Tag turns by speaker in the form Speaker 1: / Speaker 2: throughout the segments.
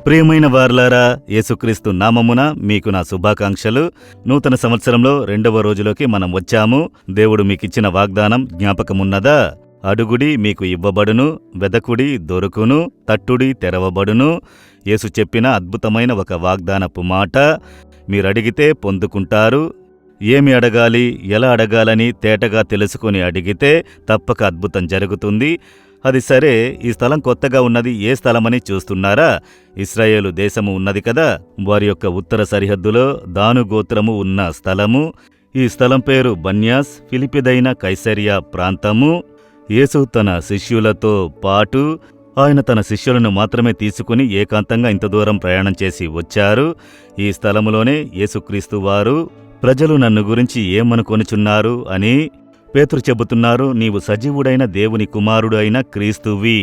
Speaker 1: ప్రియమైన వారలారా, యేసుక్రీస్తు నామమున మీకు నా శుభాకాంక్షలు. నూతన సంవత్సరంలో 2వ రోజులోకి మనం వచ్చాము. దేవుడు మీకిచ్చిన వాగ్దానం జ్ఞాపకమున్నదా? అడుగుడి మీకు ఇవ్వబడును, వెదకుడి దొరుకును, తట్టుడి తెరవబడును. యేసు చెప్పిన అద్భుతమైన ఒక వాగ్దానపు మాట. మీరడిగితే పొందుకుంటారు. ఏమి అడగాలి, ఎలా అడగాలని తేటగా తెలుసుకుని అడిగితే తప్పక అద్భుతం జరుగుతుంది. అది సరే, ఈ స్థలం కొత్తగా ఉన్నది ఏ స్థలమని చూస్తున్నారా? ఇశ్రాయేలు దేశము ఉన్నది కదా, వారి యొక్క ఉత్తర సరిహద్దులో దాను గోత్రము ఉన్న స్థలము. ఈ స్థలం పేరు బన్యాస్, ఫిలిపిదైన కైసరియా ప్రాంతము. యేసు తన శిష్యులతో పాటు ఆయన తన శిష్యులను మాత్రమే తీసుకుని ఏకాంతంగా ఇంత దూరం ప్రయాణం చేసి వచ్చారు. ఈ స్థలములోనే యేసుక్రీస్తు వారు, ప్రజలు నన్ను గురించి ఏమనుకొనుచున్నారు అని పేతురు చెబుతున్నారు. నీవు సజీవుడైన దేవుని కుమారుడు అయిన క్రీస్తువి,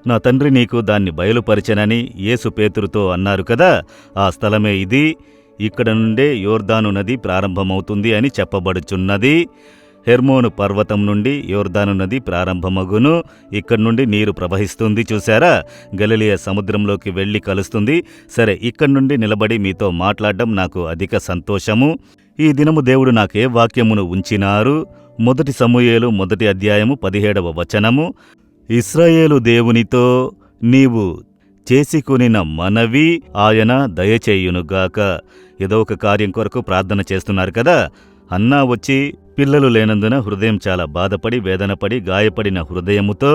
Speaker 1: నా తండ్రి నీకు దాన్ని బయలుపరిచెనని యేసు పేతురుతో అన్నారు కదా. ఆ స్థలమే ఇది. ఇక్కడ నుండే యోర్దాను నది ప్రారంభమవుతుంది అని చెప్పబడుచున్నది. హెర్మోను పర్వతం నుండి యోర్దాను నది ప్రారంభమగును. ఇక్కడి నుండి నీరు ప్రవహిస్తుంది, చూశారా? గలిలయ సముద్రంలోకి వెళ్లి కలుస్తుంది. సరే, ఇక్కడి నుండి నిలబడి మీతో మాట్లాడడం నాకు అధిక సంతోషము. ఈ దినము దేవుడు నాకే వాక్యమును ఉంచినారు. 1 సమూయేలు 1వ అధ్యాయము 17వ వచనము. ఇశ్రాయేలు దేవునితో నీవు చేసుకొనిన మనవి ఆయన దయచేయునుగాక. ఏదో ఒక కార్యం కొరకు ప్రార్థన చేస్తున్నారు కదా. అన్నా వచ్చి పిల్లలు లేనందున హృదయం చాలా బాధపడి వేదనపడి గాయపడిన హృదయముతో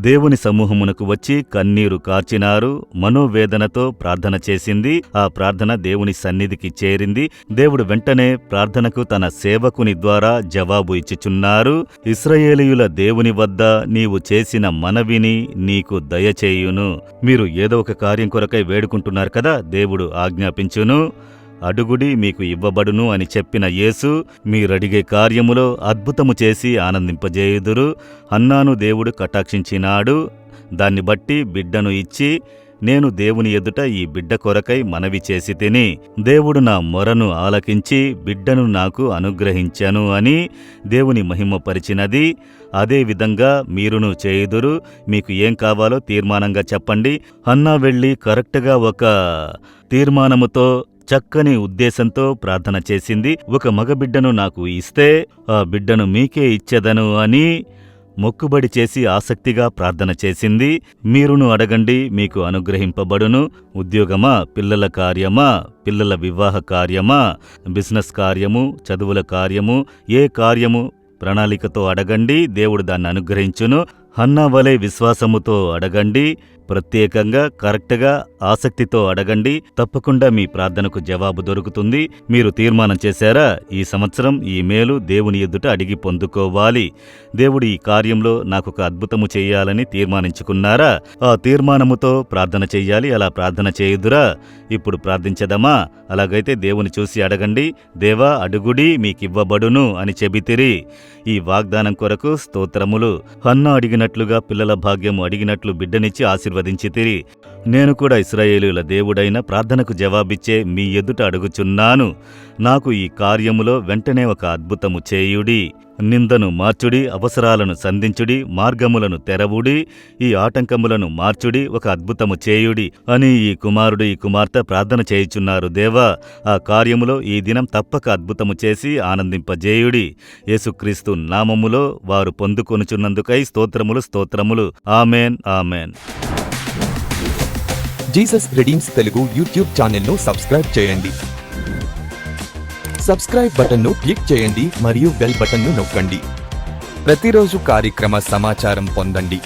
Speaker 1: దేవుని సమూహమునకు వచ్చి కన్నీరు కార్చినారు. మనోవేదనతో ప్రార్థన చేసింది. ఆ ప్రార్థన దేవుని సన్నిధికి చేరింది. దేవుడు వెంటనే ప్రార్థనకు తన సేవకుని ద్వారా జవాబు ఇచ్చుచున్నారు. ఇశ్రాయేలీయుల దేవుని వద్ద నీవు చేసిన మనవిని నీకు దయచేయును. మీరు ఏదో ఒక కార్యం కొరకై వేడుకుంటున్నారు కదా, దేవుడు ఆజ్ఞాపించును. అడుగుడి మీకు ఇవ్వబడును అని చెప్పిన యేసు, మీరడిగే కార్యములో అద్భుతము చేసి ఆనందింపజేయుదురు. హన్నాను దేవుడు కటాక్షించినాడు. దాన్ని బట్టి బిడ్డను ఇచ్చి, నేను దేవుని ఎదుట ఈ బిడ్డ కొరకై మనవి చేసి తిని, దేవుడు నా మొరను ఆలకించి బిడ్డను నాకు అనుగ్రహించెను అని దేవుని మహిమపరిచినది. అదేవిధంగా మీరును చేయుదురు. మీకు ఏం కావాలో తీర్మానంగా చెప్పండి. హన్నా వెళ్ళి కరెక్ట్గా ఒక తీర్మానముతో, చక్కని ఉద్దేశంతో ప్రార్థన చేసింది. ఒక మగబిడ్డను నాకు ఇస్తే ఆ బిడ్డను మీకే ఇచ్చెదను అని మొక్కుబడి చేసి ఆసక్తిగా ప్రార్థన చేసింది. మీరును అడగండి, మీకు అనుగ్రహింపబడును. ఉద్యోగమా, పిల్లల కార్యమా, పిల్లల వివాహ కార్యమా, బిజినెస్ కార్యము, చదువుల కార్యము, ఏ కార్యము ప్రణాళికతో అడగండి, దేవుడు దాన్ని అనుగ్రహించును. హన్నా వలె విశ్వాసముతో అడగండి. ప్రత్యేకంగా కరెక్ట్గా ఆసక్తితో అడగండి. తప్పకుండా మీ ప్రార్థనకు జవాబు దొరుకుతుంది. మీరు తీర్మానం చేశారా? ఈ సంవత్సరం ఈ మేలు దేవుని ఎదుట అడిగి పొందుకోవాలి. దేవుడు ఈ కార్యంలో నాకొక అద్భుతము చెయ్యాలని తీర్మానించుకున్నారా? ఆ తీర్మానముతో ప్రార్థన చెయ్యాలి. అలా ప్రార్థన చేయుదురా? ఇప్పుడు ప్రార్థించదమా? అలాగైతే దేవుని చూసి అడగండి. దేవా, అడుగుడి మీకివ్వబడును అని చెబితిరి. ఈ వాగ్దానం కొరకు స్తోత్రములు. హన్నా అడిగినట్లుగా పిల్లల భాగ్యము అడిగినట్లు బిడ్డనిచ్చి ఆశీర్వదించితిరి. నేను కూడా ఇశ్రాయేలీయుల దేవుడైన ప్రార్థనకు జవాబిచ్చే మీ ఎదుట అడుగుచున్నాను. నాకు ఈ కార్యములో వెంటనే ఒక అద్భుతము చేయుడి. నిందను మార్చుడి, అవసరాలను సంధించుడి, మార్గములను తెరవుడి, ఈ ఆటంకములను మార్చుడి, ఒక అద్భుతము చేయుడి అని ఈ కుమారుడు ఈ కుమార్తె ప్రార్థన చేయుచున్నారు. దేవా, ఆ కార్యములో ఈ దినం తప్పక అద్భుతము చేసి ఆనందింపజేయుడి. యేసుక్రీస్తు నామములో వారు పొందుకొనుచున్నందుకై స్తోత్రములు, స్తోత్రములు. Amen, amen.
Speaker 2: Jesus redeems Telugu YouTube ఛానల్ను సబ్స్క్రైబ్ చేయండి. సబ్స్క్రైబ్ బటన్ను క్లిక్ చేయండి మరియు బెల్ బటన్ను నొక్కండి. ప్రతిరోజు కార్యక్రమ సమాచారం పొందండి.